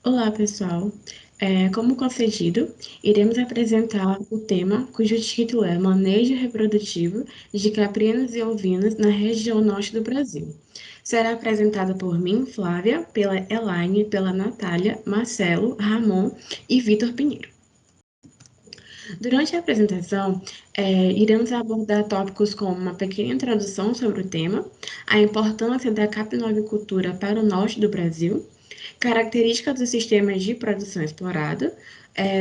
Olá, pessoal. Como concedido, iremos apresentar o tema cujo título é Manejo Reprodutivo de Caprinos e Ovinos na região norte do Brasil. Será apresentado por mim, Flávia, pela Elaine, pela Natália, Marcelo, Ramon e Vitor Pinheiro. Durante a apresentação, iremos abordar tópicos como uma pequena introdução sobre o tema, a importância da caprinovicultura para o norte do Brasil, características dos sistemas de produção explorado,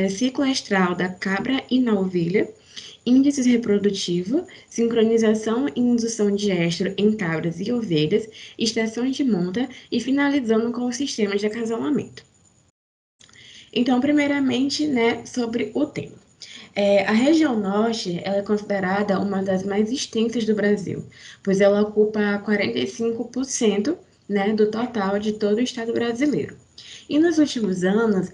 ciclo estral da cabra e na ovelha, índices reprodutivos, sincronização e indução de estro em cabras e ovelhas, estações de monta e finalizando com os sistemas de acasalamento. Então, primeiramente, né, sobre o tema. A região norte ela é considerada uma das mais extensas do Brasil, pois ela ocupa 45%, né, do total de todo o estado brasileiro. E nos últimos anos,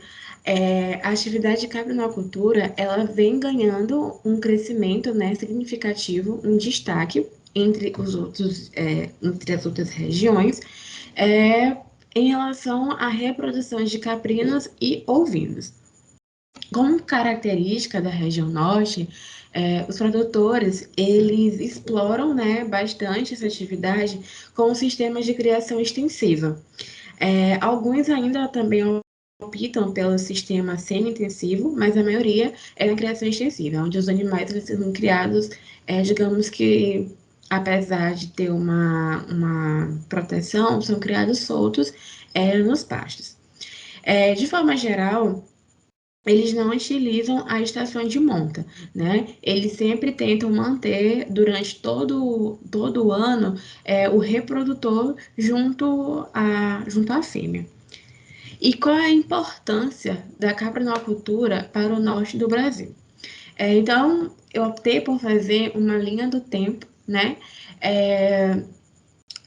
a atividade de caprinocultura ela vem ganhando um crescimento, né, significativo, um destaque entre entre as outras regiões, em relação à reprodução de caprinos e ovinos. Como característica da região norte, os produtores eles exploram, né, bastante essa atividade com sistemas de criação extensiva. Alguns ainda também optam pelo sistema semi-intensivo, mas a maioria é na criação extensiva, onde os animais eles são criados, digamos que, apesar de ter uma proteção, são criados soltos nos pastos. De forma geral, eles não utilizam a estação de monta, né? Eles sempre tentam manter durante todo o ano o reprodutor junto à fêmea. E qual é a importância da caprinocultura para o norte do Brasil? Então, eu optei por fazer uma linha do tempo, né?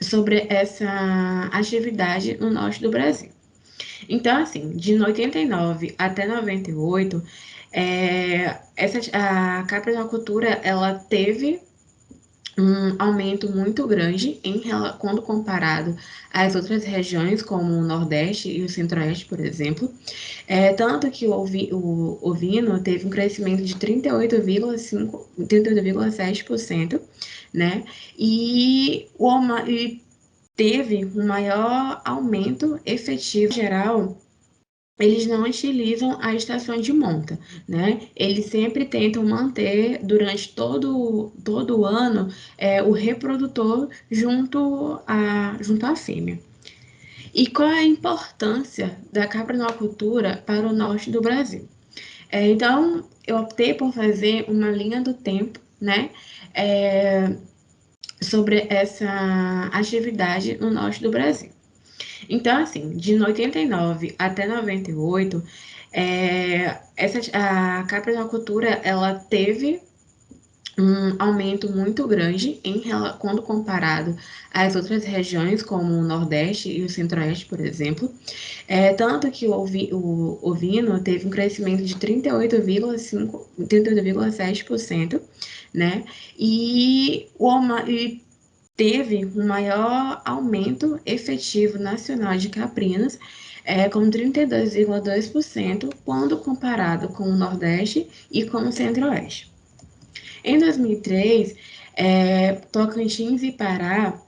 Sobre essa atividade no norte do Brasil. Então, assim, de 89 até 98, a caprinocultura ela teve um aumento muito grande quando comparado às outras regiões, como o Nordeste e o Centro-Oeste, por exemplo. Tanto que o ovino teve um crescimento de 38,5, 38,7%, né? E teve um maior aumento efetivo geral. Eles não utilizam a estação de monta, né? Eles sempre tentam manter durante todo o ano o reprodutor junto à fêmea. E qual é a importância da caprinocultura para o norte do Brasil? Então, eu optei por fazer uma linha do tempo, né? Sobre essa atividade no norte do Brasil. Então, assim, de 89 até 98, a caprinocultura ela teve um aumento muito grande quando comparado às outras regiões, como o Nordeste e o Centro-Oeste, por exemplo. Tanto que o ovino teve um crescimento de 38,5, 38,7%, né? E teve um maior aumento efetivo nacional de caprinos, com 32,2%, quando comparado com o Nordeste e com o Centro-Oeste. Em 2003, Tocantins e Pará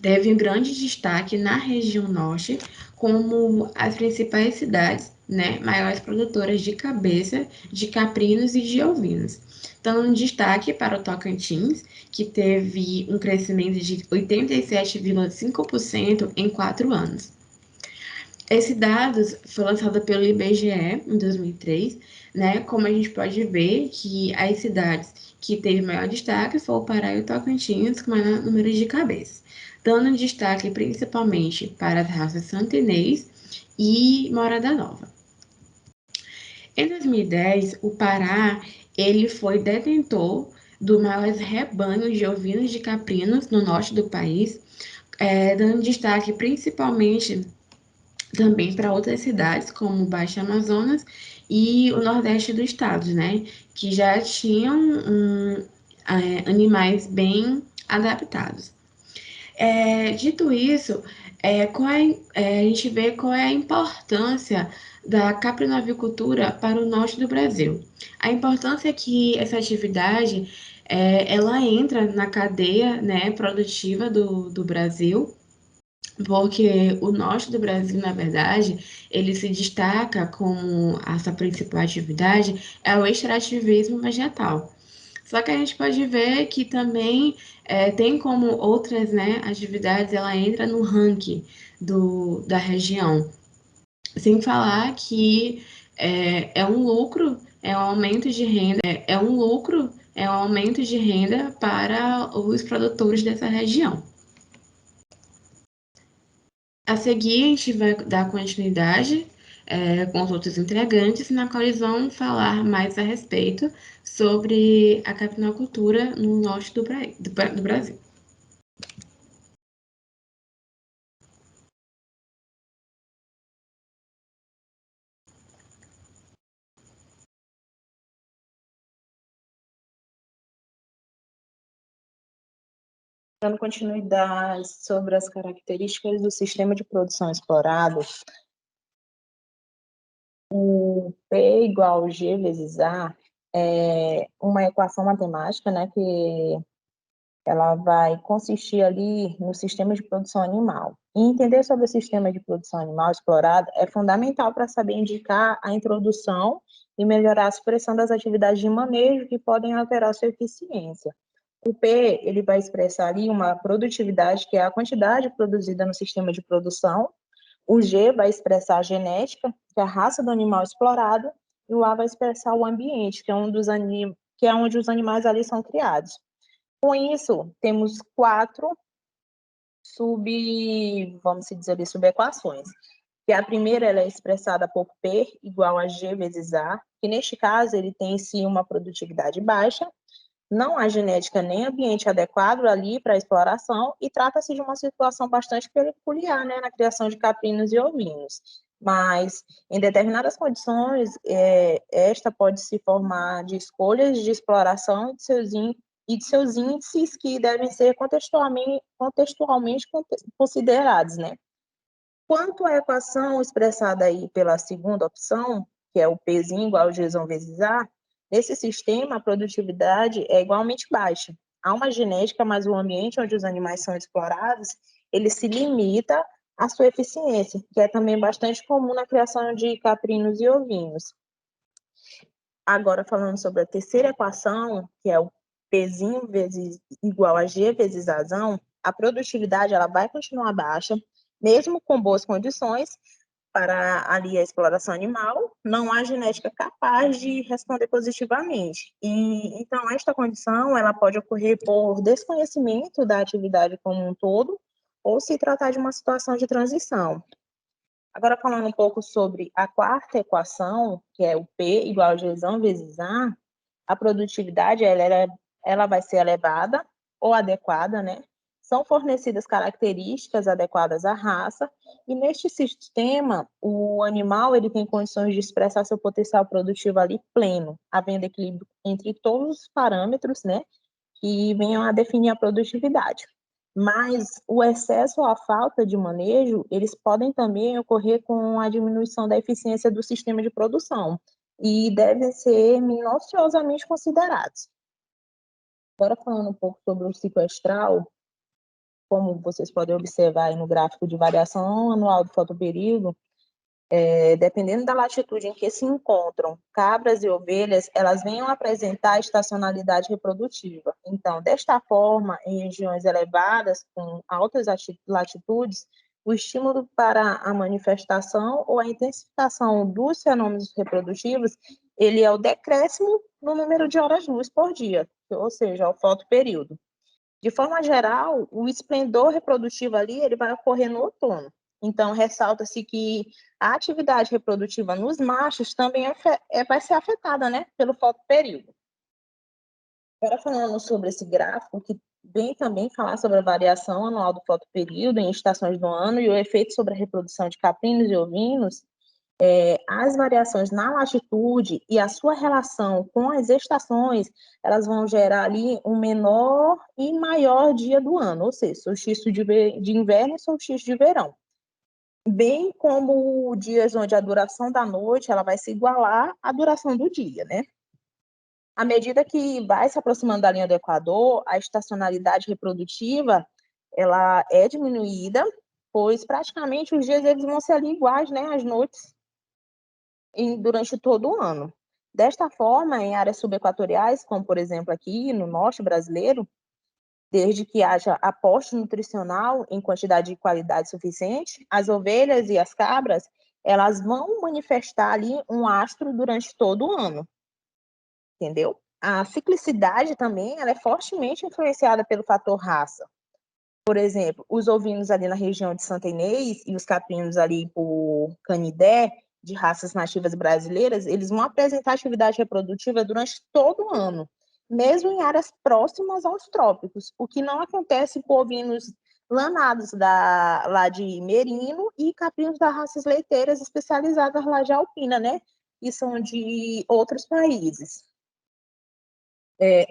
teve um grande destaque na região norte, como as principais cidades, né, maiores produtoras de cabeça, de caprinos e de ovinos. Então, um destaque para o Tocantins, que teve um crescimento de 87,5% em 4 anos. Esse dados foi lançado pelo IBGE em 2003, né? Como a gente pode ver que as cidades que teve maior destaque foram o Pará e o Tocantins, com maior número de cabeças, dando destaque principalmente para as raças Santenês e Morada Nova. Em 2010, o Pará ele foi detentor do maior rebanho de ovinos de caprinos no norte do país, dando destaque principalmente também para outras cidades, como o Baixo Amazonas e o Nordeste do estado, né? Que já tinham animais bem adaptados. Dito isso, a gente vê qual é a importância da caprinoavicultura para o norte do Brasil. A importância é que essa atividade ela entra na cadeia, né, produtiva do Brasil, porque o norte do Brasil, na verdade, ele se destaca como essa principal atividade é o extrativismo vegetal. Só que a gente pode ver que também tem como outras, né, atividades, ela entra no ranking da região. Sem falar que é um lucro, é um aumento de renda, é um aumento de renda para os produtores dessa região. A seguir, a gente vai dar continuidade com os outros integrantes, na qual eles vão falar mais a respeito sobre a capinocultura no norte do Brasil. Dando continuidade sobre as características do sistema de produção explorado, o P igual G vezes A é uma equação matemática, né, que ela vai consistir ali no sistema de produção animal. E entender sobre o sistema de produção animal explorado é fundamental para saber indicar a introdução e melhorar a supressão das atividades de manejo que podem alterar sua eficiência. O P, ele vai expressar ali uma produtividade, que é a quantidade produzida no sistema de produção. O G vai expressar a genética, que é a raça do animal explorado. E o A vai expressar o ambiente, que é, que é onde os animais ali são criados. Com isso, temos quatro vamos dizer ali, subequações. Que a primeira ela é expressada por P igual a G vezes A, que neste caso ele tem sim uma produtividade baixa, não há genética nem ambiente adequado ali para a exploração e trata-se de uma situação bastante peculiar, né, na criação de caprinos e ovinos. Mas, em determinadas condições, esta pode se formar de escolhas de exploração e de seus índices que devem ser contextualmente considerados, né? Quanto à equação expressada aí pela segunda opção, que é o P igual a G vezes A, nesse sistema a produtividade é igualmente baixa. Há uma genética, mas o ambiente onde os animais são explorados, ele se limita à sua eficiência, que é também bastante comum na criação de caprinos e ovinos. Agora, falando sobre a terceira equação, que é o P igual a G vezes a produtividade ela vai continuar baixa, mesmo com boas condições para ali a exploração animal, não há genética capaz de responder positivamente. E então esta condição ela pode ocorrer por desconhecimento da atividade como um todo ou se tratar de uma situação de transição. Agora falando um pouco sobre a quarta equação, que é o P igual a G vezes a produtividade ela vai ser elevada ou adequada, né? São fornecidas características adequadas à raça, e neste sistema, o animal ele tem condições de expressar seu potencial produtivo ali pleno, havendo equilíbrio entre todos os parâmetros, né, que venham a definir a produtividade. Mas o excesso ou a falta de manejo, eles podem também ocorrer com a diminuição da eficiência do sistema de produção e devem ser minuciosamente considerados. Agora falando um pouco sobre o ciclo astral, como vocês podem observar aí no gráfico de variação anual do fotoperíodo, dependendo da latitude em que se encontram cabras e ovelhas, elas venham apresentar estacionalidade reprodutiva. Então, desta forma, em regiões elevadas, com altas latitudes, o estímulo para a manifestação ou a intensificação dos fenômenos reprodutivos, ele é o decréscimo no número de horas-luz por dia, ou seja, o fotoperíodo. De forma geral, o esplendor reprodutivo ali ele vai ocorrer no outono. Então, ressalta-se que a atividade reprodutiva nos machos também vai ser afetada, né, pelo fotoperíodo. Agora, falando sobre esse gráfico, que vem também falar sobre a variação anual do fotoperíodo em estações do ano e o efeito sobre a reprodução de caprinos e ovinos, As variações na latitude e a sua relação com as estações, elas vão gerar ali um menor e maior dia do ano, ou seja, solstício de inverno e solstício de verão. Bem como dias onde a duração da noite ela vai se igualar à duração do dia, né? À medida que vai se aproximando da linha do Equador, a estacionalidade reprodutiva ela é diminuída, pois praticamente os dias eles vão ser ali iguais, né, às noites durante todo o ano. Desta forma, em áreas subequatoriais, como por exemplo aqui no norte brasileiro, desde que haja aporte nutricional em quantidade e qualidade suficiente, as ovelhas e as cabras, elas vão manifestar ali um astro durante todo o ano, entendeu? A ciclicidade também, ela é fortemente influenciada pelo fator raça. Por exemplo, os ovinos ali na região de Santa Inês e os caprinos ali por Canidé, de raças nativas brasileiras, eles vão apresentar atividade reprodutiva durante todo o ano, mesmo em áreas próximas aos trópicos, o que não acontece com ovinos lanados lá de Merino e caprinos das raças leiteiras especializadas lá de Alpina, né? Que são de outros países.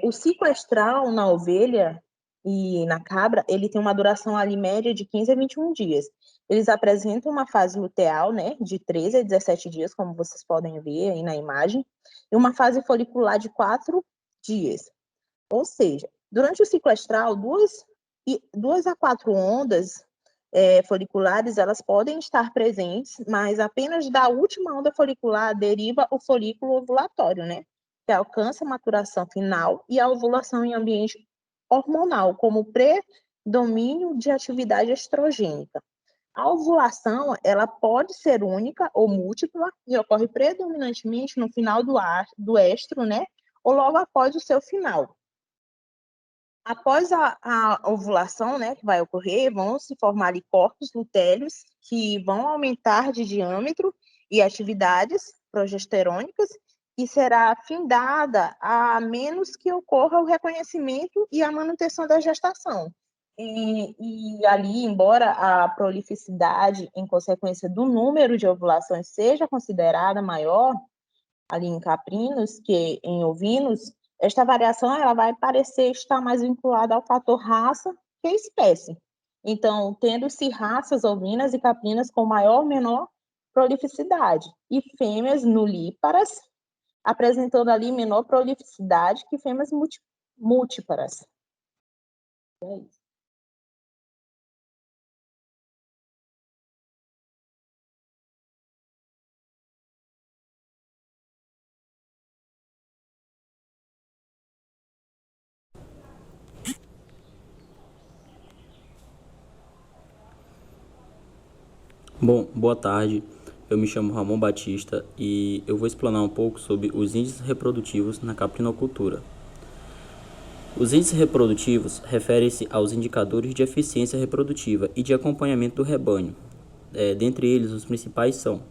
O ciclo estral na ovelha e na cabra, ele tem uma duração ali média de 15 a 21 dias. Eles apresentam uma fase luteal, né, de 13 a 17 dias, como vocês podem ver aí na imagem, e uma fase folicular de 4 dias. Ou seja, durante o ciclo estral, duas a 4 ondas foliculares, elas podem estar presentes, mas apenas da última onda folicular deriva o folículo ovulatório, né? Que alcança a maturação final e a ovulação em ambiente hormonal, como predomínio de atividade estrogênica. A ovulação, ela pode ser única ou múltipla e ocorre predominantemente no final do estro, né? Ou logo após o seu final. Após a ovulação, né, que vai ocorrer, vão se formar ali corpos lutéilos que vão aumentar de diâmetro e atividades progesterônicas e será findada a menos que ocorra o reconhecimento e a manutenção da gestação. E ali, embora a prolificidade em consequência do número de ovulações seja considerada maior, ali em caprinos que em ovinos, esta variação ela vai parecer estar mais vinculada ao fator raça que espécie. Então, tendo-se raças ovinas e caprinas com maior ou menor prolificidade, e fêmeas nulíparas, apresentando ali menor prolificidade que fêmeas múltiplas. É isso. Bom, boa tarde. Eu me chamo Ramon Batista e eu vou explanar um pouco sobre os índices reprodutivos na caprinocultura. Os índices reprodutivos referem-se aos indicadores de eficiência reprodutiva e de acompanhamento do rebanho. Dentre eles, os principais são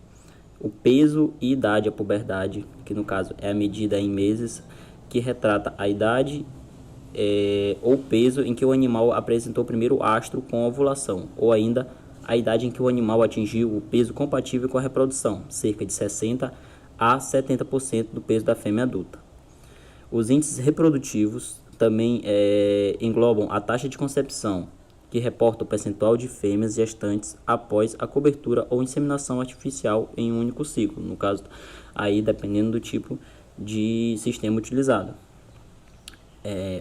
o peso e idade à puberdade, que no caso é a medida em meses, que retrata a idade ou peso em que o animal apresentou o primeiro astro com a ovulação, ou ainda a idade em que o animal atingiu o peso compatível com a reprodução, cerca de 60 a 70% do peso da fêmea adulta. Os índices reprodutivos também englobam a taxa de concepção, que reporta o percentual de fêmeas gestantes após a cobertura ou inseminação artificial em um único ciclo, no caso, aí dependendo do tipo de sistema utilizado.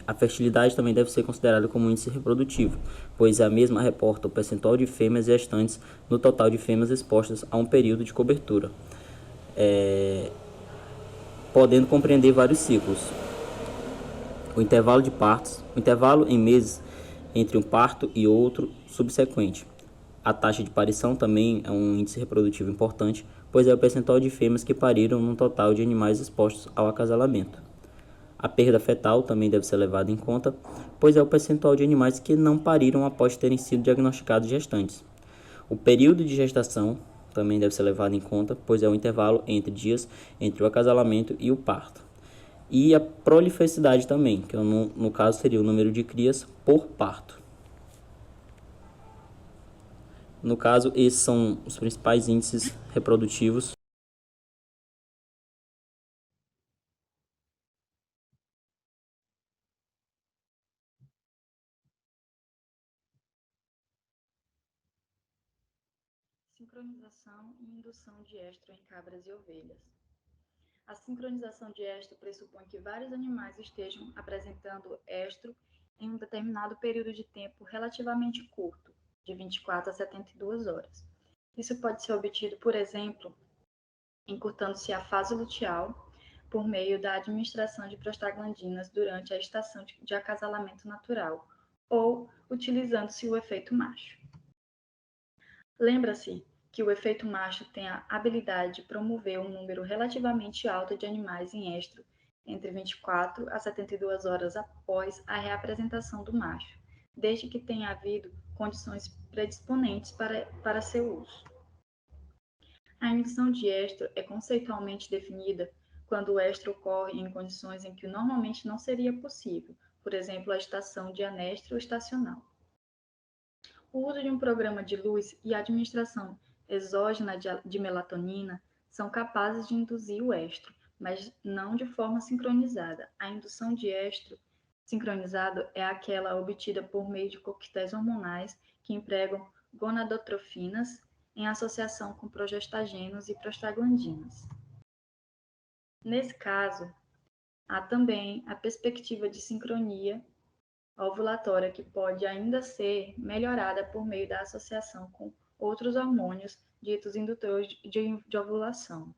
A fertilidade também deve ser considerada como índice reprodutivo, pois a mesma reporta o percentual de fêmeas gestantes no total de fêmeas expostas a um período de cobertura, podendo compreender vários ciclos. O intervalo de partos, o intervalo em meses entre um parto e outro subsequente. A taxa de parição também é um índice reprodutivo importante, pois é o percentual de fêmeas que pariram num total de animais expostos ao acasalamento. A perda fetal também deve ser levada em conta, pois é o percentual de animais que não pariram após terem sido diagnosticados gestantes. O período de gestação também deve ser levado em conta, pois é o intervalo entre dias entre o acasalamento e o parto. E a prolificidade também, que no caso seria o número de crias por parto. No caso, esses são os principais índices reprodutivos sincronização e indução de estro em cabras e ovelhas. A sincronização de estro pressupõe que vários animais estejam apresentando estro em um determinado período de tempo relativamente curto, de 24 a 72 horas. Isso pode ser obtido, por exemplo, encurtando-se a fase luteal por meio da administração de prostaglandinas durante a estação de acasalamento natural, ou utilizando-se o efeito macho. Lembra-se que o efeito macho tem a habilidade de promover um número relativamente alto de animais em estro entre 24 a 72 horas após a reapresentação do macho, desde que tenha havido condições predisponentes para seu uso. A indução de estro é conceitualmente definida quando o estro ocorre em condições em que normalmente não seria possível, por exemplo, a estação de anestro estacional. O uso de um programa de luz e a administração exógena de melatonina são capazes de induzir o estro, mas não de forma sincronizada. A indução de estro sincronizado é aquela obtida por meio de coquetéis hormonais que empregam gonadotrofinas em associação com progestagenos e prostaglandinas. Nesse caso, há também a perspectiva de sincronia ovulatória que pode ainda ser melhorada por meio da associação com outros hormônios ditos indutores de ovulação.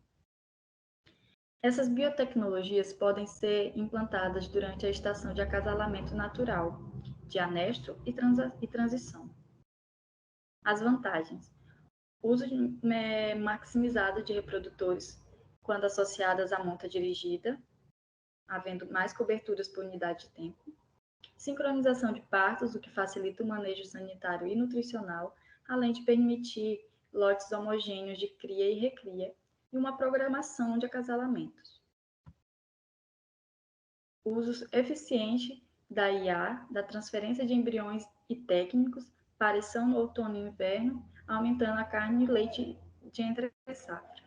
Essas biotecnologias podem ser implantadas durante a estação de acasalamento natural, de anestro e transição. As vantagens: uso maximizado de reprodutores quando associadas à monta dirigida, havendo mais coberturas por unidade de tempo. Sincronização de partos, o que facilita o manejo sanitário e nutricional, além de permitir lotes homogêneos de cria e recria, e uma programação de acasalamentos. Uso eficiente da IA, da transferência de embriões e técnicos, parição no outono e inverno, aumentando a carne e leite de entre-safra.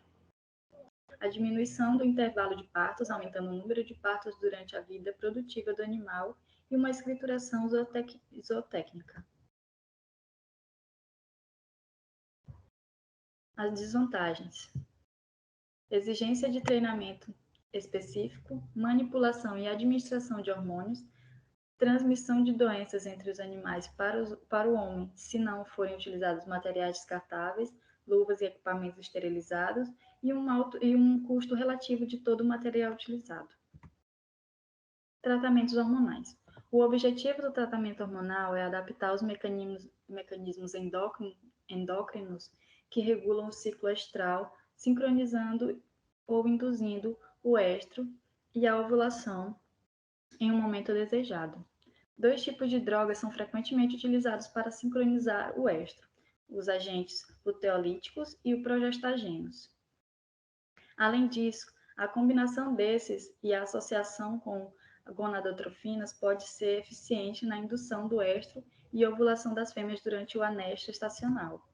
A diminuição do intervalo de partos, aumentando o número de partos durante a vida produtiva do animal, e uma escrituração zootécnica. As desvantagens: exigência de treinamento específico, manipulação e administração de hormônios, transmissão de doenças entre os animais para o homem se não forem utilizados materiais descartáveis, luvas e equipamentos esterilizados, e um custo relativo de todo o material utilizado. Tratamentos hormonais. O objetivo do tratamento hormonal é adaptar os mecanismos endócrinos que regulam o ciclo estral, sincronizando ou induzindo o estro e a ovulação em um momento desejado. 2 tipos de drogas são frequentemente utilizados para sincronizar o estro: os agentes luteolíticos e os progestagenos. Além disso, a combinação desses e a associação com gonadotrofinas pode ser eficiente na indução do estro e ovulação das fêmeas durante o anestro estacional.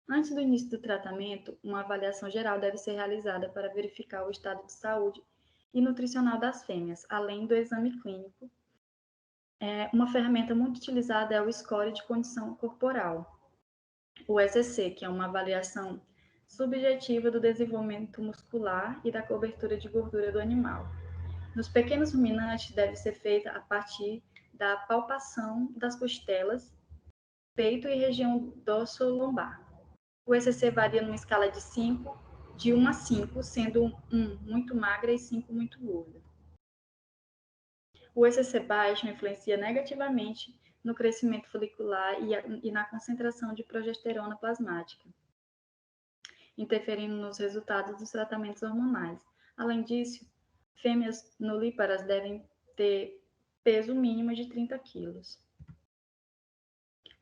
Antes do início do tratamento, uma avaliação geral deve ser realizada para verificar o estado de saúde e nutricional das fêmeas, além do exame clínico. Uma ferramenta muito utilizada é o score de condição corporal, o SCC, que é uma avaliação subjetiva do desenvolvimento muscular e da cobertura de gordura do animal. Nos pequenos ruminantes, deve ser feita a partir da palpação das costelas, peito e região dorso-lombar. O ECC varia numa escala de 1 a 5, sendo 1 muito magra e 5 muito gorda. O ECC baixo influencia negativamente no crescimento folicular e na concentração de progesterona plasmática, interferindo nos resultados dos tratamentos hormonais. Além disso, fêmeas nulíparas devem ter peso mínimo de 30 kg.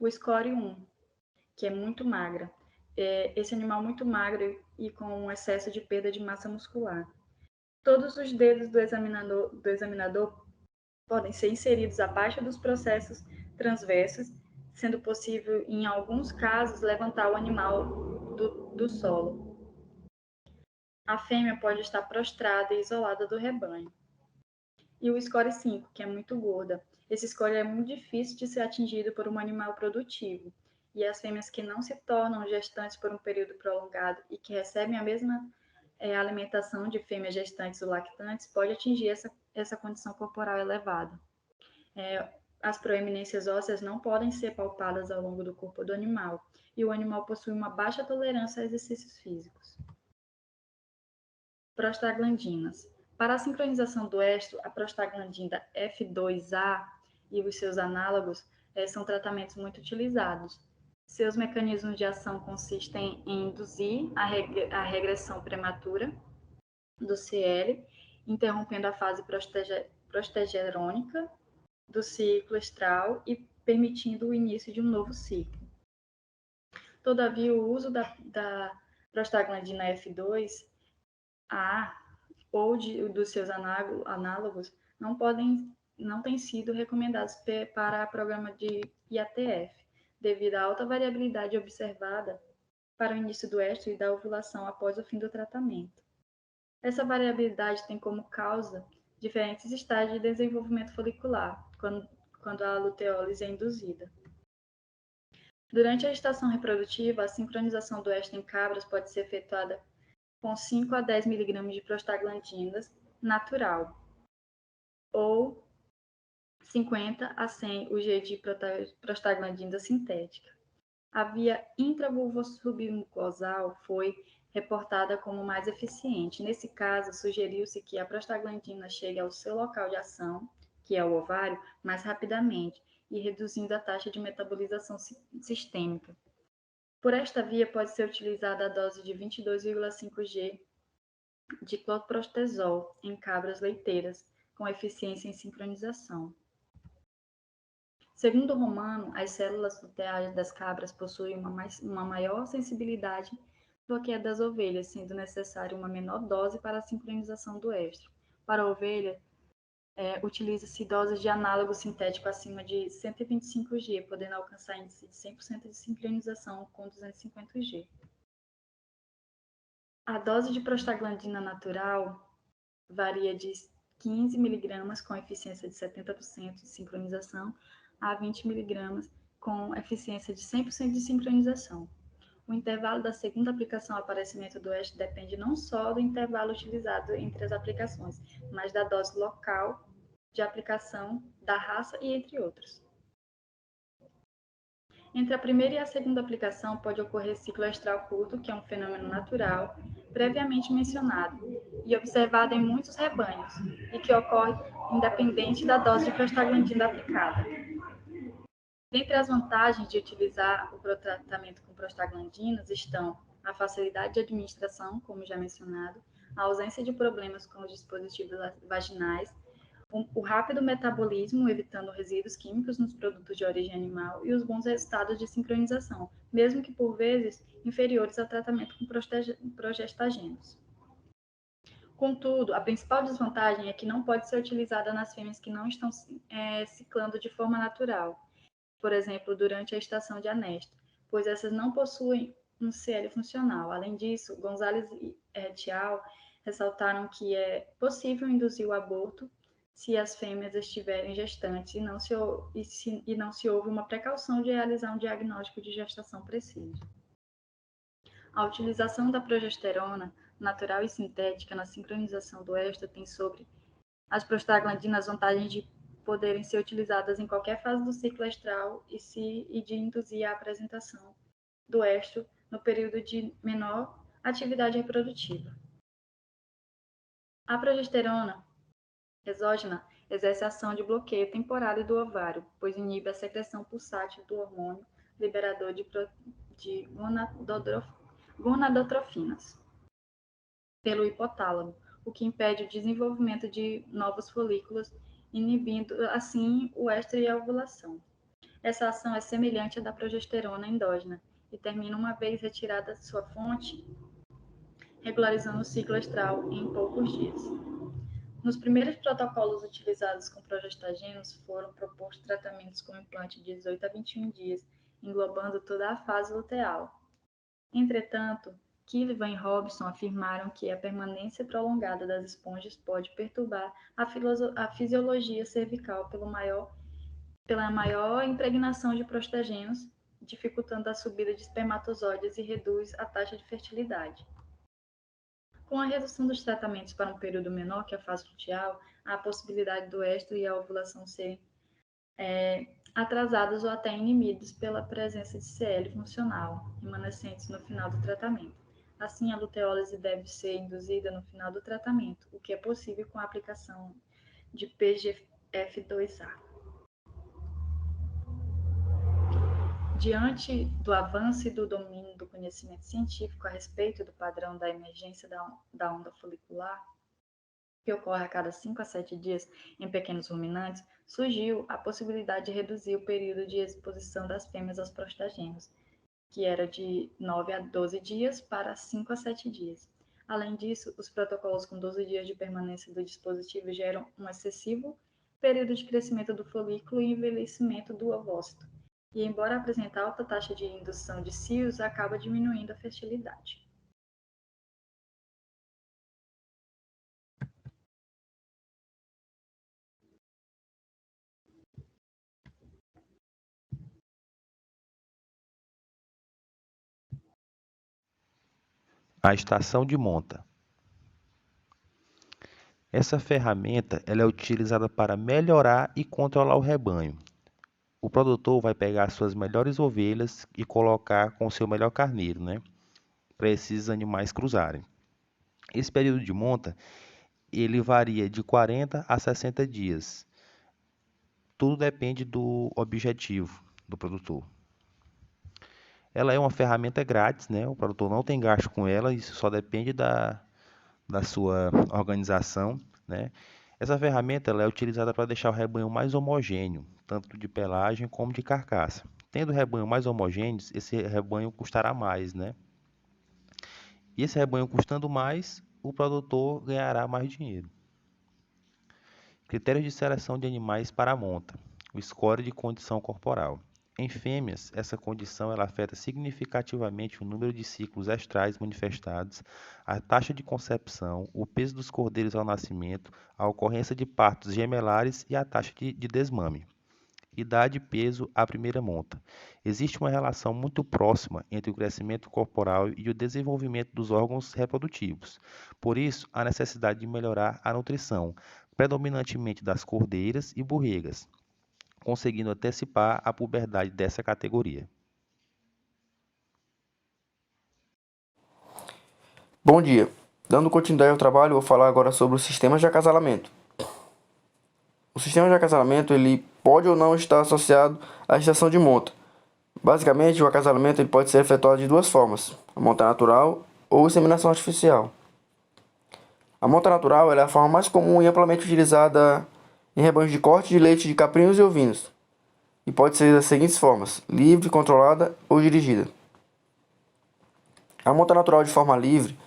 O score 1, que é muito magra. Esse animal muito magro e com um excesso de perda de massa muscular. Todos os dedos do examinador podem ser inseridos abaixo dos processos transversos, sendo possível, em alguns casos, levantar o animal do solo. A fêmea pode estar prostrada e isolada do rebanho. E o score 5, que é muito gorda. Esse score é muito difícil de ser atingido por um animal produtivo. e as fêmeas que não se tornam gestantes por um período prolongado e que recebem a mesma alimentação de fêmeas gestantes ou lactantes pode atingir essa condição corporal elevada. As proeminências ósseas não podem ser palpadas ao longo do corpo do animal, e o animal possui uma baixa tolerância a exercícios físicos. Prostaglandinas. Para a sincronização do estro, a prostaglandina F2A e os seus análogos são tratamentos muito utilizados. Seus mecanismos de ação consistem em induzir a regressão prematura do CL, interrompendo a fase progesterônica do ciclo estral e permitindo o início de um novo ciclo. Todavia, o uso da prostaglandina F2A ou dos seus análogos não têm sido recomendados para o programa de IATF, devido à alta variabilidade observada para o início do estro e da ovulação após o fim do tratamento. Essa variabilidade tem como causa diferentes estágios de desenvolvimento folicular, quando a luteólise é induzida. Durante a estação reprodutiva, a sincronização do estro em cabras pode ser efetuada com 5 a 10 mg de prostaglandinas natural, ou 50 a 100 UG de prostaglandina sintética. A via intravulvosubmucosal foi reportada como mais eficiente. Nesse caso, sugeriu-se que a prostaglandina chegue ao seu local de ação, que é o ovário, mais rapidamente e reduzindo a taxa de metabolização sistêmica. Por esta via, pode ser utilizada a dose de 22,5 g de cloprostezol em cabras leiteiras, com eficiência em sincronização. Segundo Romano, as células luteais das cabras possuem uma maior sensibilidade do que a das ovelhas, sendo necessária uma menor dose para a sincronização do estro. Para a ovelha, utiliza-se doses de análogo sintético acima de 125 g, podendo alcançar índice de 100% de sincronização com 250 g. A dose de prostaglandina natural varia de 15 mg com eficiência de 70% de sincronização a 20 mg com eficiência de 100% de sincronização. O intervalo da segunda aplicação ao aparecimento do estro depende não só do intervalo utilizado entre as aplicações, mas da dose local de aplicação, da raça e entre outros. Entre a primeira e a segunda aplicação pode ocorrer ciclo estral curto, que é um fenômeno natural, previamente mencionado, e observado em muitos rebanhos, e que ocorre independente da dose de prostaglandina aplicada. Dentre as vantagens de utilizar o tratamento com prostaglandinas estão a facilidade de administração, como já mencionado, a ausência de problemas com os dispositivos vaginais, o rápido metabolismo, evitando resíduos químicos nos produtos de origem animal e os bons resultados de sincronização, mesmo que por vezes inferiores ao tratamento com progestagenos. Contudo, a principal desvantagem é que não pode ser utilizada nas fêmeas que não estão ciclando de forma natural, por exemplo, durante a estação de anestro, pois essas não possuem um CL funcional. Além disso, Gonzalez e al. Ressaltaram que é possível induzir o aborto se as fêmeas estiverem gestantes e não se houve uma precaução de realizar um diagnóstico de gestação preciso. A utilização da progesterona natural e sintética na sincronização do estro tem sobre as prostaglandinas vantagens de poderem ser utilizadas em qualquer fase do ciclo estral e de induzir a apresentação do estro no período de menor atividade reprodutiva. A progesterona exógena exerce ação de bloqueio temporário do ovário, pois inibe a secreção pulsátil do hormônio liberador de gonadotrofinas pelo hipotálamo, o que impede o desenvolvimento de novos folículos, inibindo assim o estro e a ovulação. Essa ação é semelhante à da progesterona endógena e termina uma vez retirada de sua fonte, regularizando o ciclo estral em poucos dias. Nos primeiros protocolos utilizados com progestagenos foram propostos tratamentos com implante de 18 a 21 dias, englobando toda a fase luteal. Entretanto, Kiel e Van Robson afirmaram que a permanência prolongada das esponjas pode perturbar a fisiologia cervical pela maior impregnação de prostagenos dificultando a subida de espermatozoides e reduz a taxa de fertilidade. Com a redução dos tratamentos para um período menor que a fase luteal, há a possibilidade do estro e a ovulação serem atrasados ou até inibidos pela presença de CL funcional, remanescentes no final do tratamento. Assim, a luteólise deve ser induzida no final do tratamento, o que é possível com a aplicação de PGF2A. Diante do avanço e do domínio do conhecimento científico a respeito do padrão da emergência da onda folicular, que ocorre a cada 5 a 7 dias em pequenos ruminantes, surgiu a possibilidade de reduzir o período de exposição das fêmeas aos prostagenos, que era de 9 a 12 dias para 5 a 7 dias. Além disso, os protocolos com 12 dias de permanência do dispositivo geram um excessivo período de crescimento do folículo e envelhecimento do ovócito. E, embora apresente alta taxa de indução de cios, acaba diminuindo a fertilidade. A estação de monta. Essa ferramenta ela é utilizada para melhorar e controlar o rebanho. O produtor vai pegar as suas melhores ovelhas e colocar com o seu melhor carneiro, para esses animais cruzarem. Esse período de monta ele varia de 40 a 60 dias. Tudo depende do objetivo do produtor. Ela é uma ferramenta grátis, o produtor não tem gasto com ela, isso só depende da sua organização. Essa ferramenta ela é utilizada para deixar o rebanho mais homogêneo, tanto de pelagem como de carcaça. Tendo rebanho mais homogêneos, esse rebanho custará mais, E esse rebanho custando mais, o produtor ganhará mais dinheiro. Critérios de seleção de animais para a monta. O score de condição corporal. Em fêmeas, essa condição ela afeta significativamente o número de ciclos estrais manifestados, a taxa de concepção, o peso dos cordeiros ao nascimento, a ocorrência de partos gemelares e a taxa de desmame. Idade e peso à primeira monta. Existe uma relação muito próxima entre o crescimento corporal e o desenvolvimento dos órgãos reprodutivos. Por isso, há necessidade de melhorar a nutrição, predominantemente das cordeiras e borregas, conseguindo antecipar a puberdade dessa categoria. Bom dia. Dando continuidade ao trabalho, vou falar agora sobre os sistemas de acasalamento. O sistema de acasalamento ele pode ou não estar associado à estação de monta. Basicamente, o acasalamento ele pode ser efetuado de duas formas: a monta natural ou inseminação artificial. A monta natural ela é a forma mais comum e amplamente utilizada em rebanhos de corte de leite de caprinos e ovinos, e pode ser das seguintes formas: livre, controlada ou dirigida. A monta natural de forma livre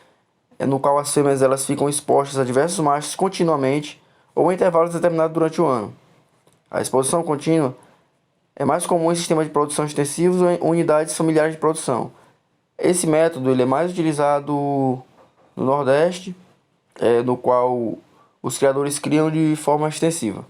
é no qual as fêmeas elas ficam expostas a diversos machos continuamente ou em intervalos determinados durante o ano. A exposição contínua é mais comum em sistemas de produção extensivos ou em unidades familiares de produção. Esse método ele é mais utilizado no Nordeste, no qual os criadores criam de forma extensiva.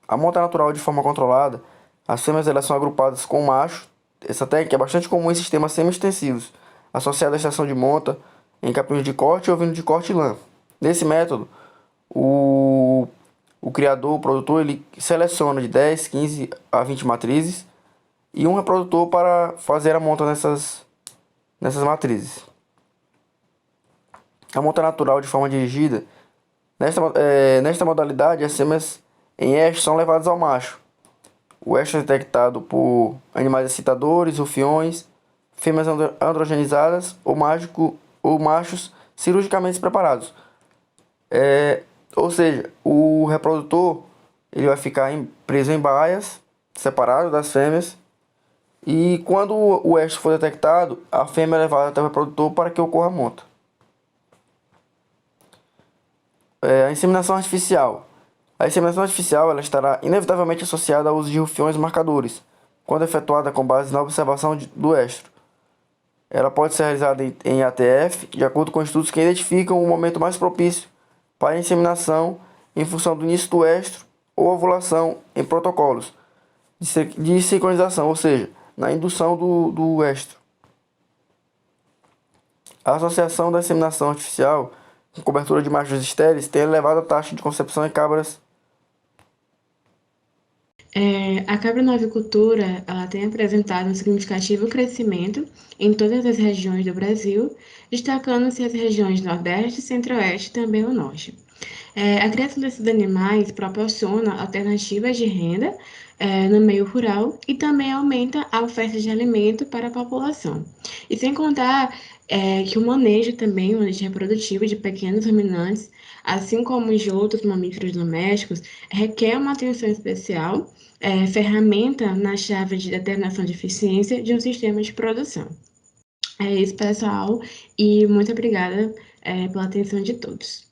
A monta natural de forma controlada, as fêmeas elas são agrupadas com o macho. Essa técnica é bastante comum em sistemas semi-extensivos, associada à estação de monta em caprinos de corte ou ovino de corte e lã. Nesse método, o criador, o produtor, ele seleciona de 10, 15 a 20 matrizes e um reprodutor para fazer a monta nessas matrizes. A monta natural de forma dirigida, nesta modalidade, as fêmeas em estro são levadas ao macho. O estro é detectado por animais excitadores, rufiões, fêmeas androgenizadas ou machos cirurgicamente preparados. Ou seja, o reprodutor ele vai ficar preso em baias, separado das fêmeas, e quando o estro for detectado, a fêmea é levada até o reprodutor para que ocorra a monta. A inseminação artificial. A inseminação artificial ela estará inevitavelmente associada ao uso de rufiões marcadores, quando efetuada com base na observação do estro. Ela pode ser realizada em ATF, de acordo com estudos que identificam o momento mais propício para a inseminação em função do início do estro ou ovulação em protocolos. de sincronização, ou seja, na indução do estro. A associação da inseminação artificial com cobertura de machos estéreis tem elevada taxa de concepção em cabras. A caprinovicultura ela tem apresentado um significativo crescimento em todas as regiões do Brasil, destacando-se as regiões Nordeste, Centro-Oeste e também o Norte. A criação desses animais proporciona alternativas de renda no meio rural e também aumenta a oferta de alimento para a população. E sem contar que o manejo reprodutivo de pequenos ruminantes, assim como de outros mamíferos domésticos, requer uma atenção especial, ferramenta na chave de determinação de eficiência de um sistema de produção. É isso, pessoal, e muito obrigada pela atenção de todos.